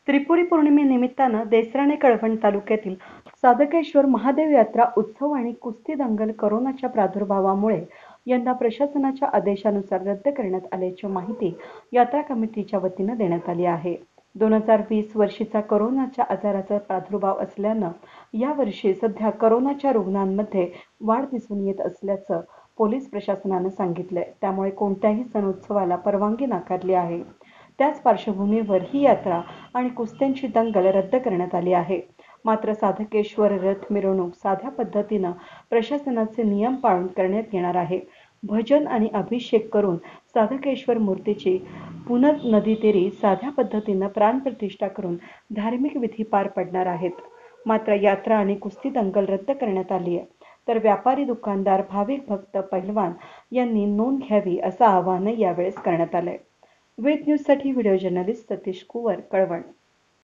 त्रिपुरी पौर्णिमेनिमित्तानं देसराणे कळवण तालुक्यातील साधकेश्वर महादेव यात्रा उत्सव आणि कुस्ती दंगल कोरोनाच्या प्रादुर्भावामुळे यंदा प्रशासनाच्या आदेशानुसार रद्द करण्यात आल्याची माहिती यात्रा कमिटीच्या वतीनं देण्यात आली आहे. 2020 वर्षीचा कोरोनाच्या आजाराचा प्रादुर्भाव असल्यानं यावर्षी सध्या कोरोनाच्या रुग्णांमध्ये वाढ दिसून येत असल्याचं पोलीस प्रशासनानं सांगितलंय. त्यामुळे कोणत्याही सणोत्सवाला परवानगी नाकारली आहे. त्याच पार्श्वभूमीवर ही यात्रा आणि कुस्त्यांची दंगल रद्द करण्यात आली आहे. मात्र साधकेश्वर रथ मिरवणूक साध्या पद्धतीनं प्रशासनाचे नियम पाळून करण्यात येणार आहे. भजन आणि अभिषेक करून साधकेश्वर मूर्तीची पुनर्नदीतीरी साध्या पद्धतीनं प्राणप्रतिष्ठा करून धार्मिक विधी पार पडणार आहेत. मात्र यात्रा आणि कुस्ती दंगल रद्द करण्यात आली आहे. तर व्यापारी, दुकानदार, भाविक भक्त, पहिलवान यांनी नोंद घ्यावी असं आवाहन यावेळेस करण्यात आलंय. वेद न्यूजसाठी व्हिडिओ जर्नलिस्ट सतीश कुवर, कळवण.